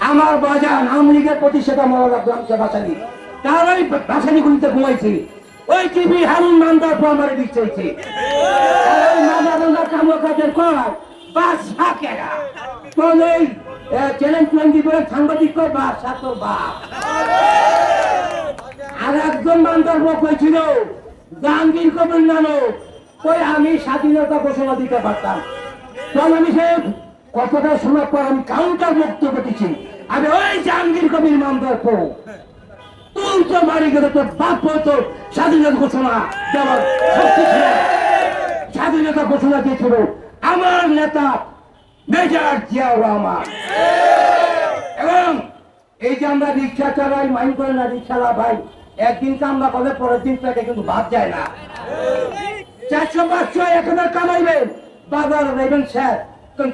আমার বাজান আওয়ামী লীগের প্রতিষ্ঠাতা মৌলানা বাসানি তার ওই বাসানিগুলিতে ঘুমাইছি। ওই টিভি হারুন মান্দার পর আমার দিচ্ছে কামকাজের কর বাস সাকেরা তোর এই চ্যালেঞ্জ টোয়েন্টি করে সাংবাদিক কর বাস তোর বাপ। আর একজন মান্দার পক্ষ হয়েছিল জাহাঙ্গীর কবির নানক, ওই আমি স্বাধীনতা ঘোষণা দিতে পারতাম। তখন আমি সে কথাটা শোনার পর আমি কাউন্টার বক্তব্য দিচ্ছি, আমি ওই জাহাঙ্গীর কবির মান্দার পর তুই তো বাড়ি গেলে তোর বাপ হতো স্বাধীনতা ঘোষণা দেওয়ার শক্তি ছিল। স্বাধীনতা ঘোষণা দিয়েছিল আমার নেতা মেজর জিয়াউর রহমান। এবং এই যে আমরা রিক্সা চালাই, মাইন্ড করে না রিক্সালা ভাই, একদিন কামবা করলে পরের দিন থেকে কিন্তু ভাত যায় না। 400-500 1,000 কামাইবেন, বাজার দেবেন স্যার, তত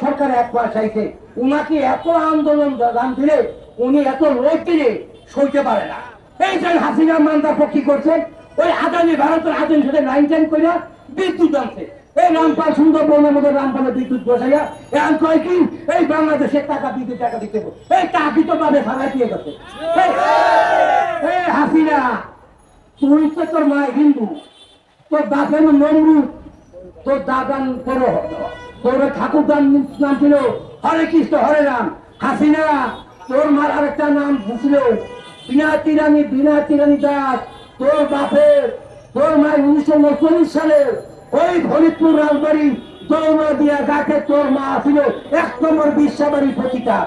সরকার এক পয়সাইছে। উনাকে এত আন্দোলন দাম দিলে, উনি এত লোক দিলে সইতে পারে না। এই যে হাসিনা মান্দার পক্ষী করছেন, ওই আদানি ভারতের আদানির সাথে লাইন টাইন করে বিদ্যুৎ আনছে। এই রামপাল সুন্দরবনের মধ্যে রামপালে বিদ্যুৎ বসাইয়া এখন কয় কি এই বাংলাদেশের টাকা বিদ্যুৎ টাকা দিতে, এই টাকি তো পাবে ভাড়াই দিয়ে গেছে। এই হাসিনা, তুই তো তোর মা হিন্দু, তোর বাপের নমরুদ, তোর দাদান বড় তোর ঠাকুরদান নাম ছিল হরে কৃষ্ণ হরে রাম। হাসিনা, তোর মার আরেকটা নাম ছিল বিনা তিরানি দাস। তোর বাপের তোর মায়ের 1939 সালে ওই ফরিদপুর রাজবাড়ি দৌড়া দিয়া গাছে তোর মা ছিল 1 নম্বর বিশ্বাবাড়ি পতিতা।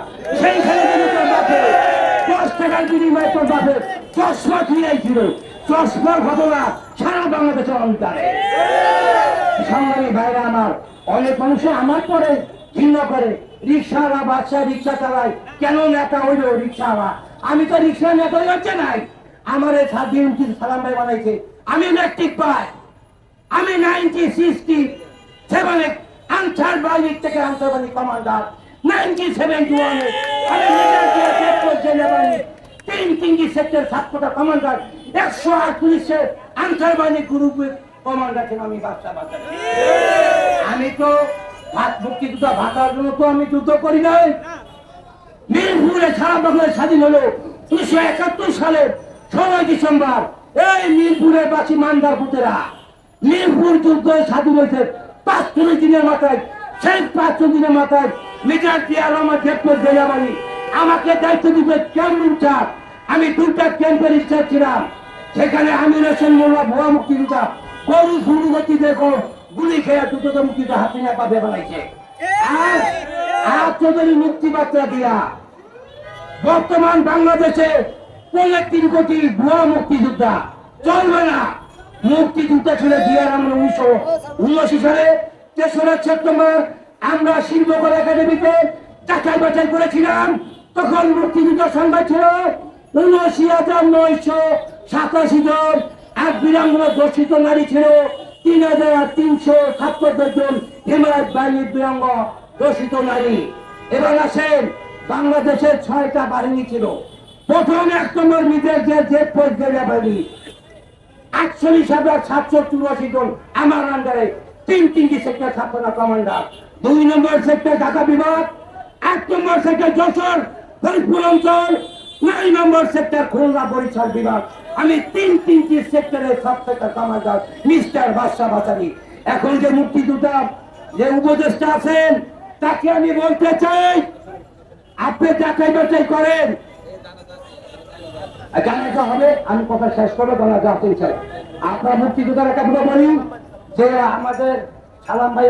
সেইখানে তোর বাপে 10 টাকার বিনিময়ে তোর বাপে চশমা খিয়াইছিল। চশমার ঘটনা সারা বাংলাদেশে অন্তরে। সংগ্রামী ভাইরা আমার, অনেক মানুষ আমার পরে ঘৃণা করে, রিক্সাওয়ালা বাচ্চা রিক্সা চালায়, কেন নেতা হইল রিক্সাওয়ালা? আমি তো রিক্সা নেতা হচ্ছে নাই, আমার সালাম ভাই বানাইছে। আমি ইলেকট্রিক পাই, আমি 1967 আনসার বাহিনীর থেকে আনসার বাহিনী কমান্ডার, 1971 তিনটি সেক্টর 7টা কমান্ডার, 138 আনসার বাহিনী গ্রুপের কমান্ডার ছিলাম আমি। বাচ্চা বাচ্চা আমি তো মুক্তিযোদ্ধা ভাতার জন্য তো আমি যুদ্ধ করি নাই। মিরপুরে সারা বাংলাদেশ স্বাধীন হলো 1971 সালের 16 ডিসেম্বর। এই মিরপুরের বাসী মান্দার পুতেরা, মিরপুর যুদ্ধ স্বাধীন হয়েছে 45 দিনের মাথায়। সেই 5 দিনের মাথায় মেজর জিয়াউর রহমান গ্রেপ্তার জেলাবাড়ি আমাকে দায়িত্ব দিতে ক্যাম্প ইনচার্জ। আমি 2টা ক্যাম্পের ইনচার্জ ছিলাম। সেখানে আমির হোসেন মোল্লা ভুয়া মুক্তিযোদ্ধা গরু শুরু গতিতে গুলি খেয়ে দুটো মুক্তিযোদ্ধা হাসিনা পাবে বানাইছে। আর চৌধুরী মুক্তিবার্তা দিয়া বর্তমান বাংলাদেশে 3 কোটি ভুয়া মুক্তিযোদ্ধা চলবে না। মুক্তিযোদ্ধা ছিল জিয়া রহমান 1979 সালে 3রা সেপ্টেম্বর আমরা শিল্পকলা একাডেমিতে যাচাই বাছাই করেছিলাম। তখন মুক্তিযুদ্ধ সংখ্যা ছিল 79,987 জন, আর বীরাঙ্গনা দর্শিত নারী ছিল 3,377 জন। হিমায়ত বাহিনীর বীরাঙ্গ দর্শিত নারী। এবার আসেন, বাংলাদেশের 6টা বাহিনী ছিল। প্রথম 1 নম্বর মিটার জেট ফোর্স বাহিনী 48,784 জন আমার আন্ডারে, 3টি সেক্টর 7টা কমান্ডার। 2 নম্বর সেক্টর ঢাকা বিভাগ, 1 নম্বর সেক্টর যশোর ফরিদপুর অঞ্চল, 9 নম্বর সেক্টর খুলনা বরিশাল বিভাগ। আমি 3টি সেক্টরের 7 সেক্টর কমান্ডার মিস্টার বাদশা বাচারি। এখন যে মুক্তিযোদ্ধা যে উপদেষ্টা আছেন তাকে আমি বলতে চাই, আপনি যাচাই বাছাই করেন। জানাতে হবে, আমি কথা শেষ করবো, জানাতে চাই আপনার মুক্তিযোদ্ধার একটা বলি যে আমাদের সালাম ভাই